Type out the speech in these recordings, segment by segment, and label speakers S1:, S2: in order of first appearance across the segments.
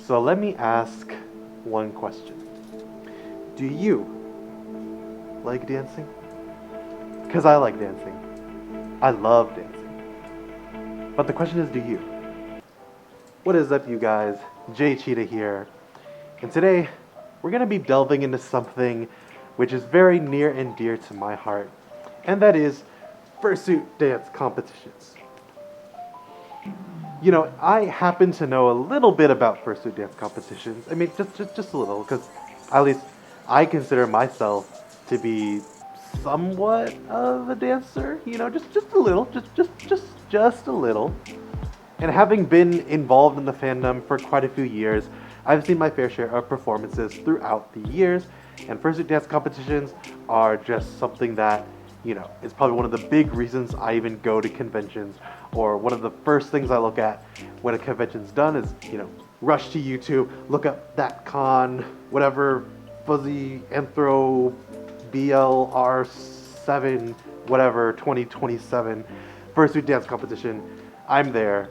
S1: So let me ask one question. Do you like dancing? Because I like dancing. I love dancing. But the question is, do you? What is up, you guys? Jay Cheetah here. And today, we're going to be delving into something which is very near and dear to my heart. And that is fursuit dance competitions. You know, I happen to know a little bit about fursuit dance competitions. I mean, just a little, because at least I consider myself to be somewhat of a dancer. You know, just a little, just a little. And having been involved in the fandom for quite a few years, I've seen my fair share of performances throughout the years. And fursuit dance competitions are just something that, you know, it's probably one of the big reasons I even go to conventions, or one of the first things I look at when a convention's done is, you know, rush to YouTube, look up that con, whatever, fuzzy anthro BLR7, whatever, 2027 fursuit dance competition. I'm there,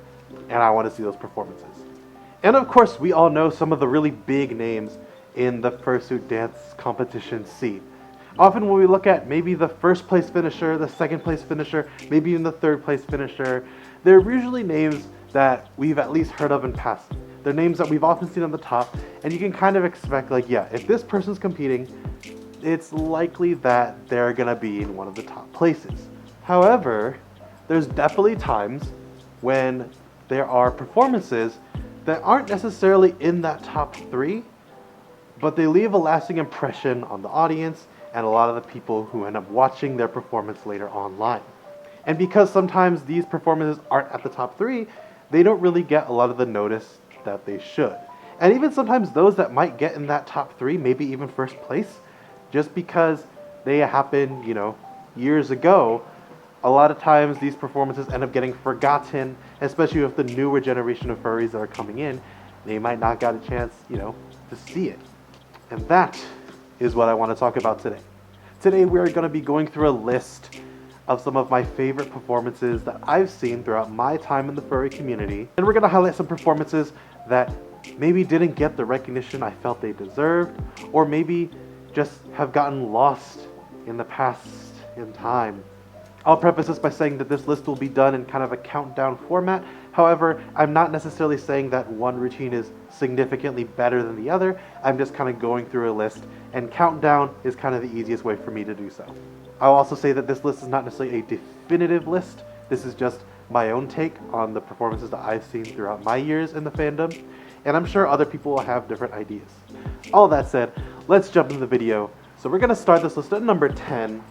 S1: and I want to see those performances. And of course, we all know some of the really big names in the fursuit dance competition scene. Often when we look at maybe the first place finisher, the second place finisher, maybe even the third place finisher, they're usually names that we've at least heard of in passing. They're names that we've often seen on the top, and you can kind of expect, like, yeah, if this person's competing, it's likely that they're gonna be in one of the top places. However, there's definitely times when there are performances that aren't necessarily in that top three, but they leave a lasting impression on the audience and a lot of the people who end up watching their performance later online. And because sometimes these performances aren't at the top three, they don't really get a lot of the notice that they should. And even sometimes those that might get in that top three, maybe even first place, just because they happened, you know, years ago, a lot of times these performances end up getting forgotten, especially with the newer generation of furries that are coming in. They might not get a chance, you know, to see it. And that is what I want to talk about today. Today we're going to be going through a list of some of my favorite performances that I've seen throughout my time in the furry community. And we're going to highlight some performances that maybe didn't get the recognition I felt they deserved, or maybe just have gotten lost in the past in time. I'll preface this by saying that this list will be done in kind of a countdown format. However, I'm not necessarily saying that one routine is significantly better than the other. I'm just kind of going through a list, and countdown is kind of the easiest way for me to do so. I'll also say that this list is not necessarily a definitive list. This is just my own take on the performances that I've seen throughout my years in the fandom, and I'm sure other people will have different ideas. All that said, let's jump into the video. So we're going to start this list at number 10.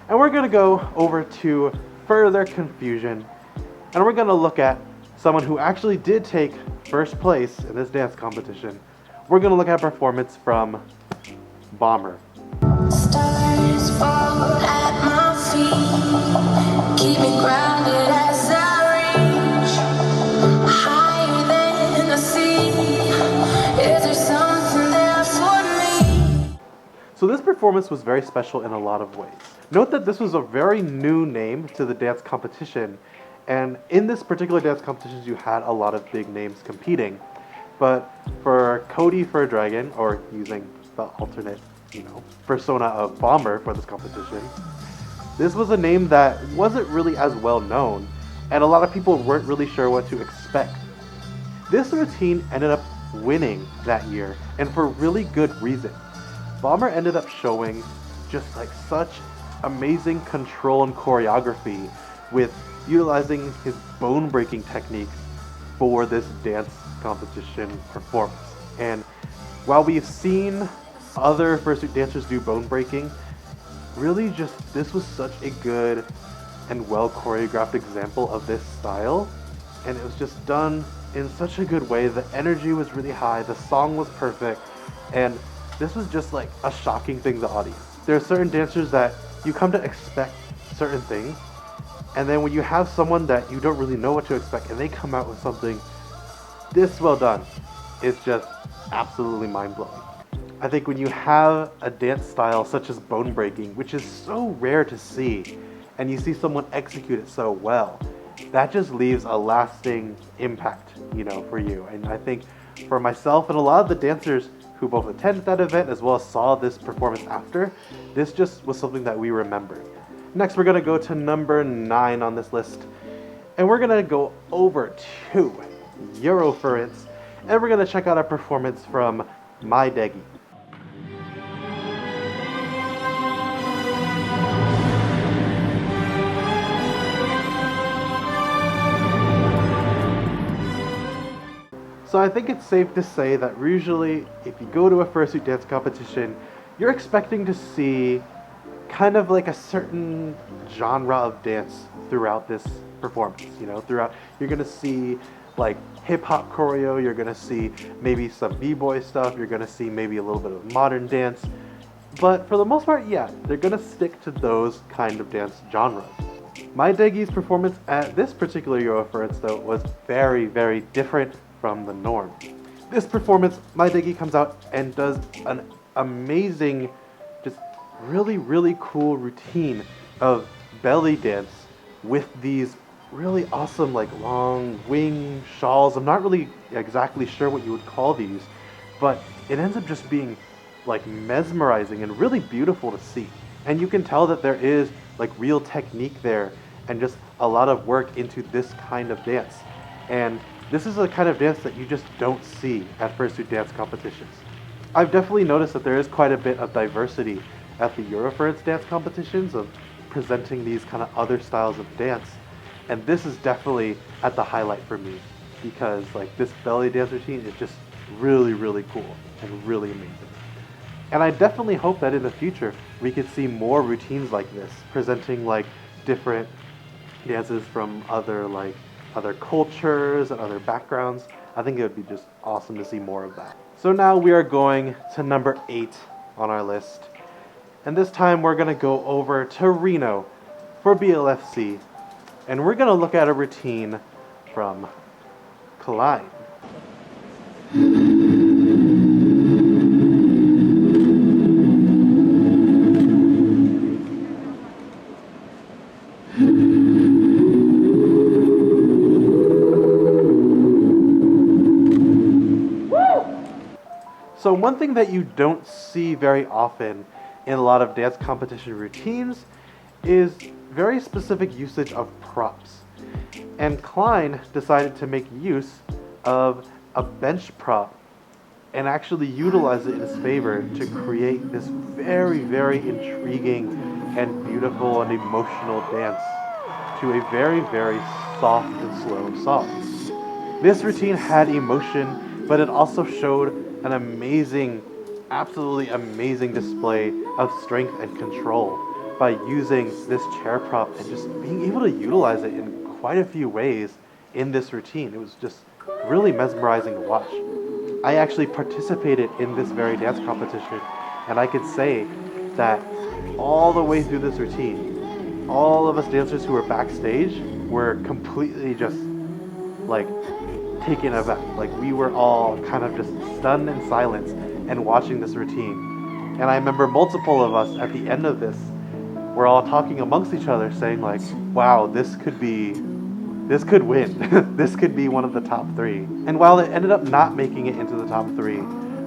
S1: And we're going to go over to FurtherConfusion, and we're going to look at someone who actually did take first place in this dance competition. We're going to look at a performance from Bomber.
S2: Stars fall at my feet, keep me grounded as I reach higher than the sea. Is there something there for me?
S1: So this performance was very special in a lot of ways. Note that this was a very new name to the dance competition, and in this particular dance competition you had a lot of big names competing. But for Cody Furdragon, or using the alternate, you know, persona of Bomber for this competition, this was a name that wasn't really as well known, and a lot of people weren't really sure what to expect. This routine ended up winning that year, and for really good reason. Bomber ended up showing just like such amazing control and choreography with utilizing his bone-breaking techniques for this dance competition performance. And while we've seen other fursuit dancers do bone breaking, really just this was such a good and well choreographed example of this style, and it was just done in such a good way. The energy was really high, the song was perfect, and this was just like a shocking thing to the audience. There are certain dancers that you come to expect certain things, and then when you have someone that you don't really know what to expect and they come out with something this well done, it's just absolutely mind-blowing. I think when you have a dance style such as bone breaking, which is so rare to see, and you see someone execute it so well, that just leaves a lasting impact, you know, for you. And I think for myself and a lot of the dancers who both attended that event as well as saw this performance after, this just was something that we remembered. Next, we're gonna go to number 9 on this list, and we're gonna go over to Eurofurrence, and we're gonna check out a performance from MyDeggi. So I think it's safe to say that usually if you go to a fursuit dance competition, you're expecting to see kind of like a certain genre of dance throughout this performance. You know, throughout you're gonna see like hip hop choreo, you're gonna see maybe some b-boy stuff, you're gonna see maybe a little bit of modern dance. But for the most part, yeah, they're gonna stick to those kind of dance genres. MyDeggi's performance at this particular Eurofurrence though was very, very different from the norm. This performance, MyDeggi comes out and does an amazing, just really, really cool routine of belly dance with these really awesome like long wing shawls. I'm not really exactly sure what you would call these, but it ends up just being like mesmerizing and really beautiful to see. And you can tell that there is like real technique there and just a lot of work into this kind of dance. And this is a kind of dance that you just don't see at fursuit dance competitions. I've definitely noticed that there is quite a bit of diversity at the Eurofurrence dance competitions of presenting these kind of other styles of dance. And this is definitely at the highlight for me because like this belly dance routine is just really, really cool and really amazing. And I definitely hope that in the future we could see more routines like this, presenting like different dances from other cultures and other backgrounds. I think it would be just awesome to see more of that. So now we are going to number 8 on our list. And this time we're gonna go over to Reno for BLFC. And we're gonna look at a routine from Klein. So one thing that you don't see very often in a lot of dance competition routines is very specific usage of props. And Klein decided to make use of a bench prop and actually utilize it in his favor to create this very, very intriguing and beautiful and emotional dance to a very, very soft and slow song. This routine had emotion, but it also showed an amazing, absolutely amazing display of strength and control by using this chair prop and just being able to utilize it in quite a few ways in this routine. It was just really mesmerizing to watch. I actually participated in this very dance competition, and I could say that all the way through this routine, all of us dancers who were backstage were completely just like taken aback. Like we were all kind of just stunned in silence and watching this routine. And I remember multiple of us at the end of this were all talking amongst each other saying like, wow, this could win. This could be one of the top 3. And while it ended up not making it into the top 3,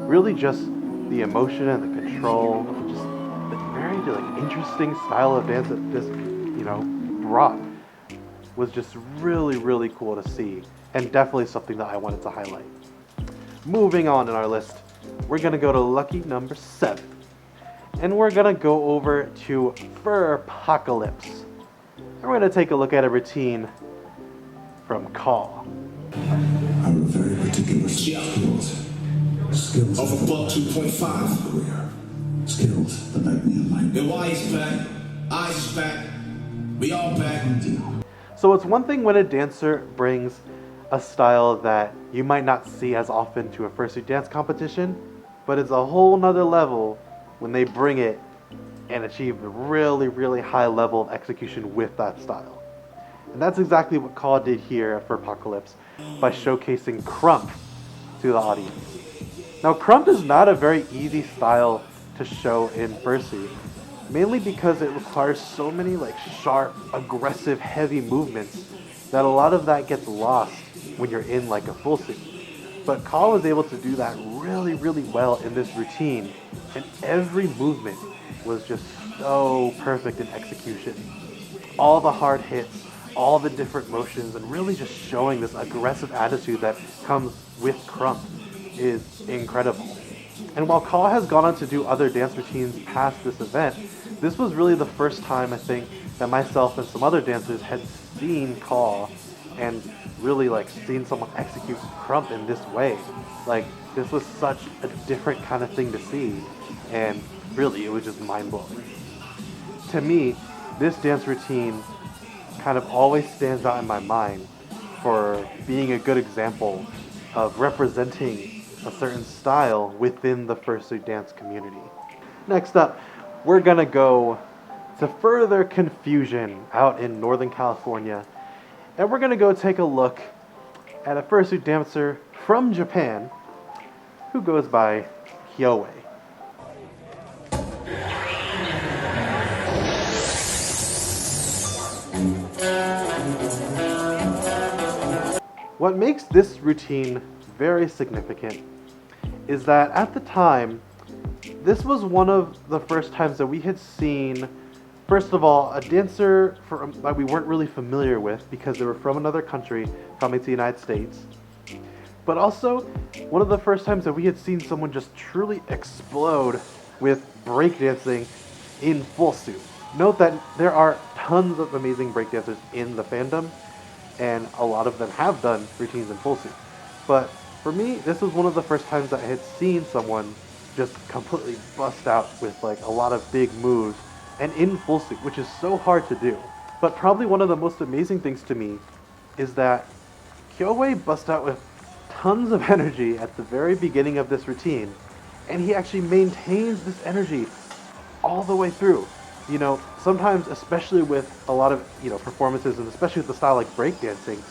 S1: really just the emotion and the control, just the very like interesting style of dance that this, brought was just really, really cool to see. And definitely something that I wanted to highlight. Moving on in our list, we're gonna go to lucky number 7. And we're gonna go over to Furpocalypse. And we're gonna take a look at a routine from Kyowe.
S3: I'm a very particular skills. Skills
S4: of a buck 2.5.
S3: career. Skills that make me a light.
S4: And why is back? Eyes is back. We all back.
S1: So it's one thing when a dancer brings a style that you might not see as often to a fursuit dance competition, but it's a whole nother level when they bring it and achieve a really, really high level of execution with that style. And that's exactly what Kyowe did here at Furpocalypse by showcasing Krump to the audience. Now Krump is not a very easy style to show in fursuit, mainly because it requires so many like sharp, aggressive, heavy movements that a lot of that gets lost when you're in like a full suit. But Kyle was able to do that really, really well in this routine, and every movement was just so perfect in execution. All the hard hits, all the different motions, and really just showing this aggressive attitude that comes with Crump is incredible. And while Kyle has gone on to do other dance routines past this event, this was really the first time I think that myself and some other dancers had seen Kyle and really like seen someone execute Crump in this way. Like this was such a different kind of thing to see, and really it was just mind-blowing. To me, this dance routine kind of always stands out in my mind for being a good example of representing a certain style within the fursuit dance community. Next up, we're gonna go to FurtherConfusion out in Northern California, and we're gonna go take a look at a fursuit dancer from Japan who goes by Kyowe. What makes this routine very significant is that at the time, this was one of the first times that we had seen, first of all, a dancer that we weren't really familiar with because they were from another country coming to the United States, but also one of the first times that we had seen someone just truly explode with breakdancing in full suit. Note that there are tons of amazing breakdancers in the fandom, and a lot of them have done routines in full suit. But for me, this was one of the first times that I had seen someone just completely bust out with like a lot of big moves and in full suit, which is so hard to do. But probably one of the most amazing things to me is that Kyowe bust out with tons of energy at the very beginning of this routine, and he actually maintains this energy all the way through. You know, sometimes, especially with a lot of, performances, and especially with the style like breakdancing,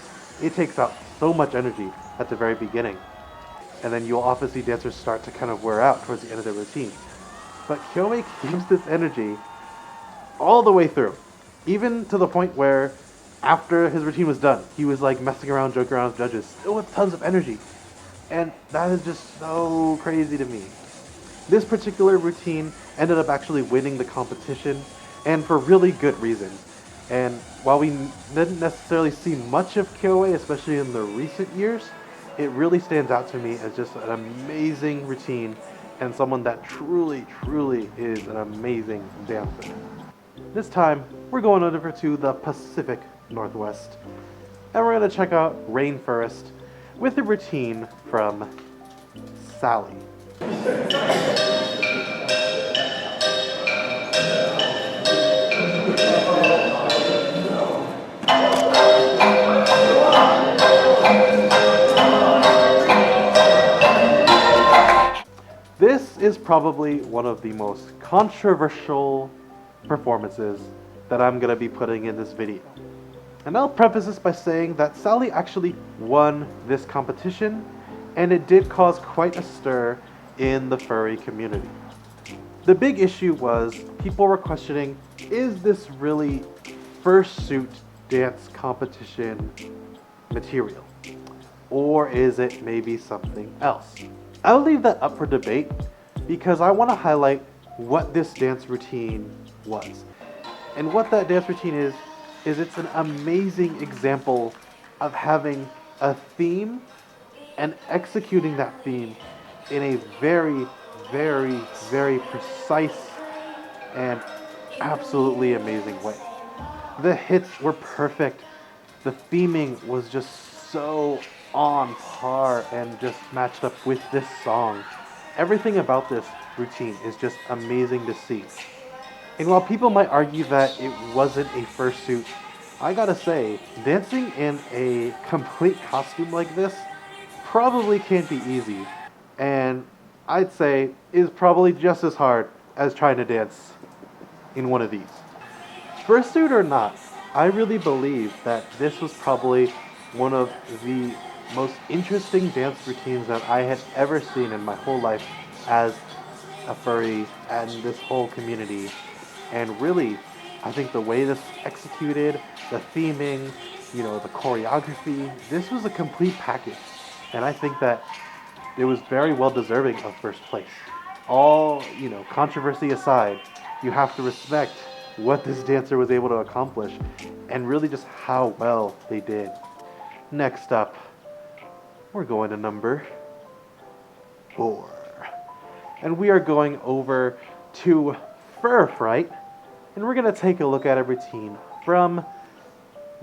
S1: it takes out so much energy at the very beginning. And then you'll often see dancers start to kind of wear out towards the end of their routine. But Kyowe keeps this energy all the way through. Even to the point where after his routine was done, he was like messing around, joking around with judges, still with tons of energy. And that is just so crazy to me. This particular routine ended up actually winning the competition, and for really good reasons. And while we didn't necessarily see much of Kyowe, especially in the recent years, it really stands out to me as just an amazing routine and someone that truly, truly is an amazing dancer. This time, we're going over to the Pacific Northwest, and we're going to check out Rainfurrest with a routine from Sally. This is probably one of the most controversial performances that I'm going to be putting in this video. And I'll preface this by saying that Sally actually won this competition, and it did cause quite a stir in the furry community. The big issue was people were questioning, is this really fursuit dance competition material? Or is it maybe something else? I'll leave that up for debate because I want to highlight what this dance routine was. And what that dance routine is it's an amazing example of having a theme and executing that theme in a very, very, very precise and absolutely amazing way. The hits were perfect. The theming was just so on par and just matched up with this song. Everything about this routine is just amazing to see. And while people might argue that it wasn't a fursuit, I gotta say, dancing in a complete costume like this probably can't be easy. And I'd say is probably just as hard as trying to dance in one of these. Fursuit or not, I really believe that this was probably one of the most interesting dance routines that I had ever seen in my whole life as a furry and this whole community. And really, I think the way this executed, the theming, the choreography, this was a complete package. And I think that it was very well deserving of first place. All, controversy aside, you have to respect what this dancer was able to accomplish and really just how well they did. Next up, we're going to number 4. And we are going over to FurFright, and we're going to take a look at a routine from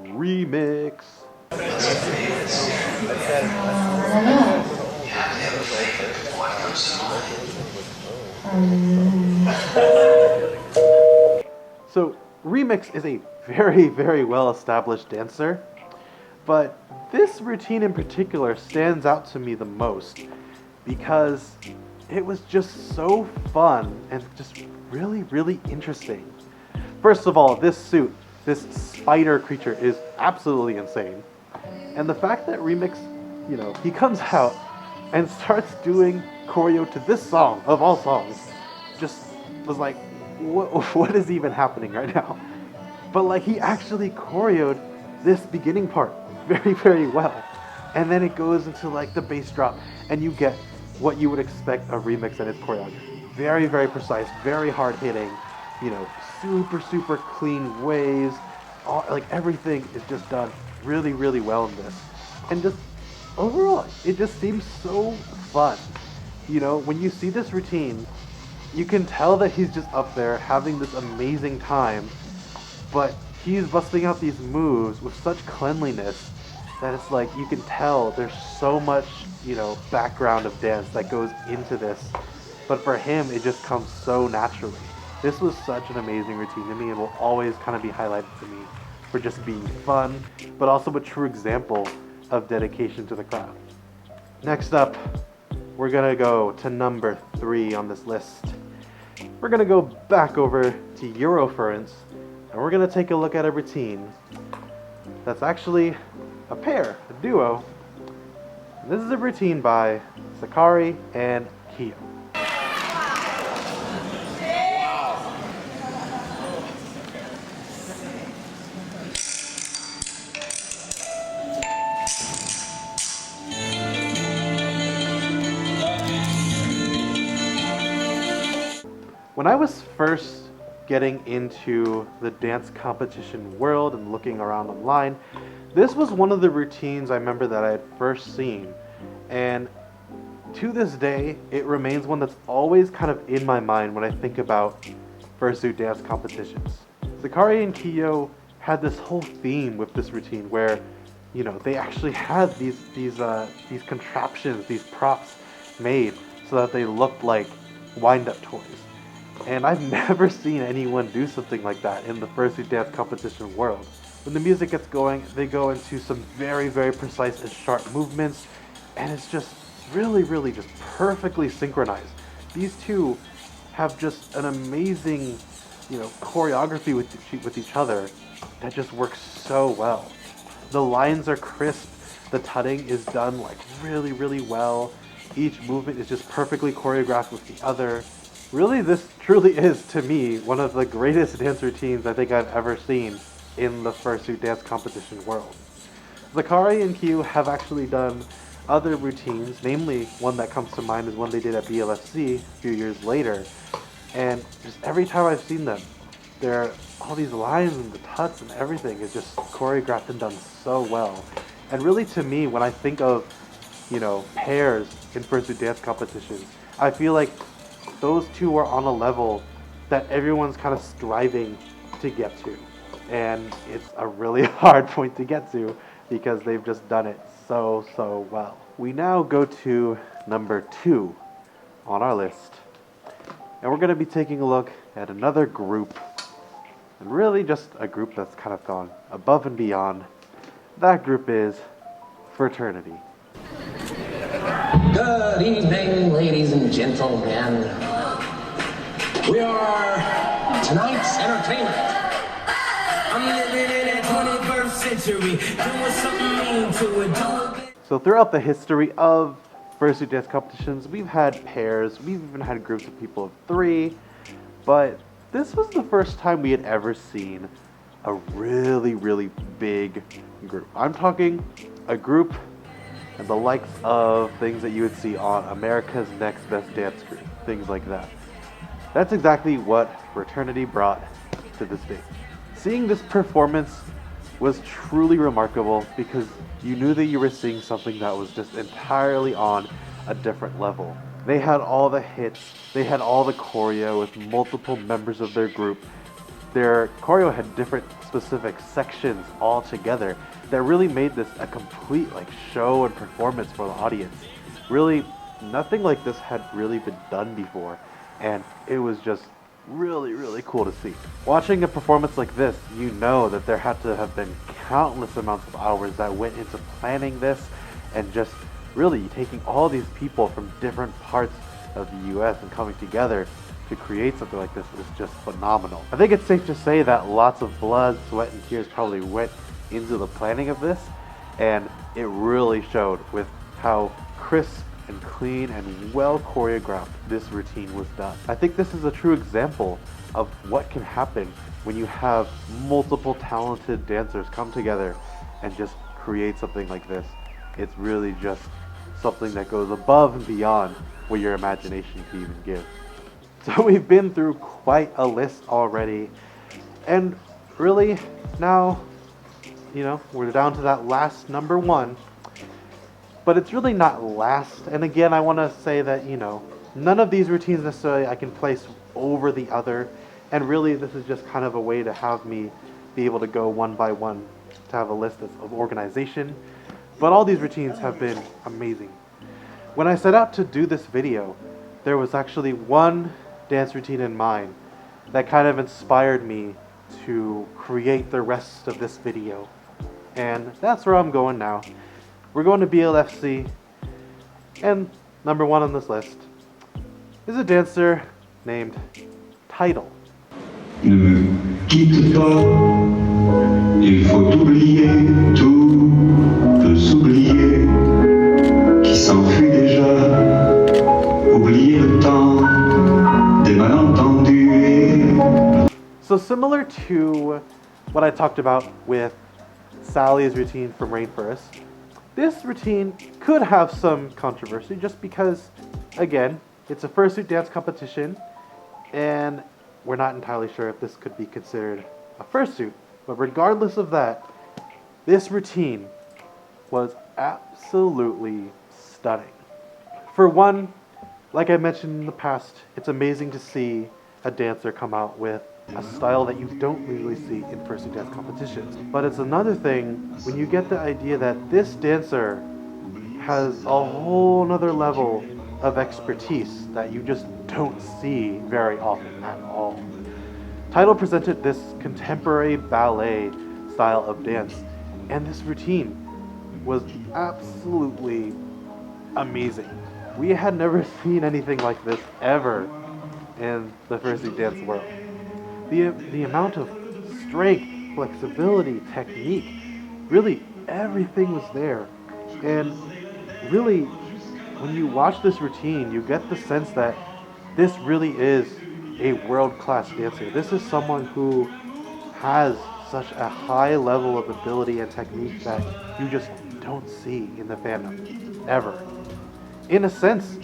S1: Remix. So Remix is a very, very well established dancer, but this routine in particular stands out to me the most because it was just so fun and just really, really interesting. First of all, this suit, this spider creature, is absolutely insane. And the fact that Remix, he comes out and starts doing choreo to this song, of all songs, just was like, what is even happening right now? But like, he actually choreoed this beginning part very, very well. And then it goes into like the bass drop, and you get what you would expect a Remix and its choreography. Very, very precise, very hard hitting, super, super clean waves. Like everything is just done really, really well in this. And just overall, it just seems so fun. When you see this routine, you can tell that he's just up there having this amazing time, but he's busting out these moves with such cleanliness that it's like you can tell there's so much, background of dance that goes into this. But for him, it just comes so naturally. This was such an amazing routine to me and will always kind of be highlighted to me for just being fun, but also a true example of dedication to the craft. Next up, we're gonna go to number 3 on this list. We're gonna go back over to Eurofurrence, and we're gonna take a look at a routine that's actually a pair, a duo. This is a routine by Zakari and Kiyo. When I was first getting into the dance competition world and looking around online, this was one of the routines I remember that I had first seen. And to this day, it remains one that's always kind of in my mind when I think about fursuit dance competitions. Zakari and Kiyo had this whole theme with this routine where, they actually had these contraptions, these props made so that they looked like wind-up toys. And I've never seen anyone do something like that in the fursuit dance competition world. When the music gets going, they go into some very, very precise and sharp movements, and it's just really, really just perfectly synchronized. These two have just an amazing, choreography with each other that just works so well. The lines are crisp, the tutting is done like really, really well. Each movement is just perfectly choreographed with the other. Really, this truly is, to me, one of the greatest dance routines I think I've ever seen in the fursuit dance competition world. Zakari and Kyowe have actually done other routines, namely one that comes to mind is one they did at BLFC a few years later. And just every time I've seen them, all these lines and the tuts and everything is just choreographed and done so well. And really, to me, when I think of, pairs in fursuit dance competitions, I feel like those two are on a level that everyone's kind of striving to get to. And it's a really hard point to get to because they've just done it so, so well. We now go to number 2 on our list. And we're going to be taking a look at another group. And really just a group that's kind of gone above and beyond. That group is Fraternity.
S5: Good evening, ladies and gentlemen. We are tonight's entertainment.
S2: I'm living in that 21st century, doing something mean to it.
S1: So throughout the history of fursuit dance competitions, we've had pairs, we've even had groups of people of 3, but this was the first time we had ever seen a really, really big group. I'm talking a group and the likes of things that you would see on America's Next Best Dance Crew, things like that. That's exactly what Fraternity brought to the stage. Seeing this performance was truly remarkable because you knew that you were seeing something that was just entirely on a different level. They had all the hits, they had all the choreo with multiple members of their group. Their choreo had different specific sections all together that really made this a complete show and performance for the audience. Really, nothing like this had really been done before, and it was just really cool to see. Watching a performance like this, you know that there had to have been countless amounts of hours that went into planning this and just really taking all these people from different parts of the US and coming together to create something like this is just phenomenal. I think it's safe to say that lots of blood, sweat, and tears probably went into the planning of this, and it really showed with how crisp and clean and well choreographed this routine was done. I think this is a true example of what can happen when you have multiple talented dancers come together and just create something like this. It's really just something that goes above and beyond what your imagination can even give. So we've been through quite a list already, and really now, we're down to that last number one. But it's really not last. And again, I want to say that, none of these routines necessarily I can place over the other. And really, this is just kind of a way to have me be able to go one by one to have a list of organization. But all these routines have been amazing. When I set out to do this video, there was actually one dance routine in mind that kind of inspired me to create the rest of this video. And that's where I'm going now. We're going to BLFC, and number one on this list is a dancer named Tidal.
S3: Ne me quitte pas, il faut oublier, tout peut s'oublier, qui s'enfuit déjà, oublier le temps des malentendus.
S1: So similar to what I talked about with Sally's routine from Rainfurrest, this routine could have some controversy just because, again, it's a fursuit dance competition, and we're not entirely sure if this could be considered a fursuit. But regardless of that, this routine was absolutely stunning. For one, like I mentioned in the past, it's amazing to see a dancer come out with a style that you don't usually see in fursuit dance competitions. But it's another thing when you get the idea that this dancer has a whole nother level of expertise that you just don't see very often at all. Tidal presented this contemporary ballet style of dance, and this routine was absolutely amazing. We had never seen anything like this ever in the fursuit dance world. The amount of strength, flexibility, technique, really everything was there. And really, when you watch this routine, you get the sense that this really is a world-class dancer. This is someone who has such a high level of ability and technique that you just don't see in the fandom, ever. In a sense,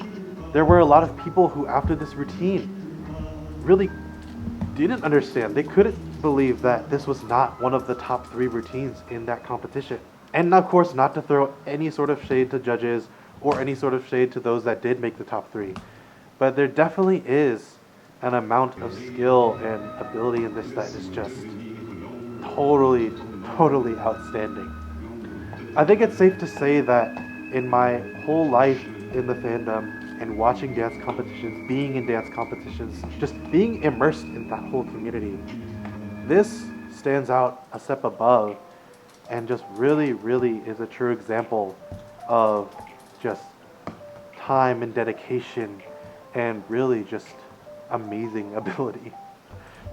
S1: there were a lot of people who, after this routine, really didn't understand. They couldn't believe that this was not one of the top 3 routines in that competition. And of course, not to throw any sort of shade to judges or any sort of shade to those that did make the top 3. But there definitely is an amount of skill and ability in this that is just totally outstanding. I think it's safe to say that in my whole life in the fandom, and watching dance competitions, being in dance competitions, just being immersed in that whole community, this stands out a step above and just really is a true example of just time and dedication and really just amazing ability.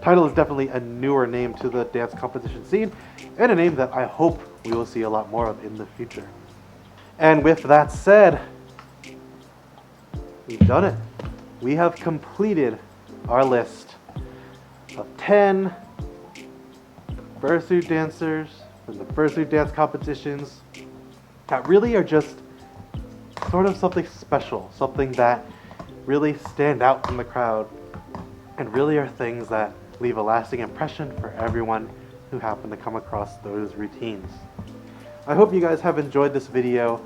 S1: Tidal is definitely a newer name to the dance competition scene, and a name that I hope we will see a lot more of in the future. And with that said, we've done it. We have completed our list of 10 fursuit dancers from the fursuit dance competitions that really are just sort of something special, something that really stand out from the crowd, and really are things that leave a lasting impression for everyone who happen to come across those routines. I hope you guys have enjoyed this video,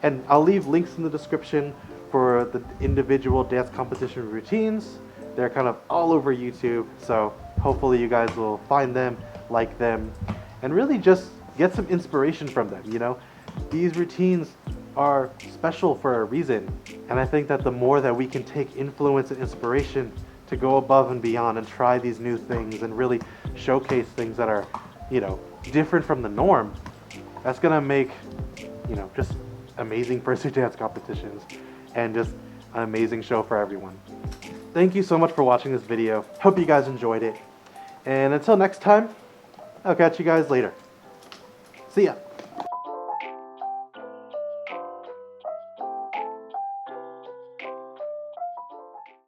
S1: and I'll leave links in the description for the individual dance competition routines. They're kind of all over YouTube, so hopefully you guys will find them, like them, and really just get some inspiration from them, you know? These routines are special for a reason, and I think that the more that we can take influence and inspiration to go above and beyond and try these new things and really showcase things that are, you know, different from the norm, that's gonna make, you know, just amazing fursuit dance competitions and just an amazing show for everyone. Thank you so much for watching this video. Hope you guys enjoyed it. And until next time, I'll catch you guys later. See ya.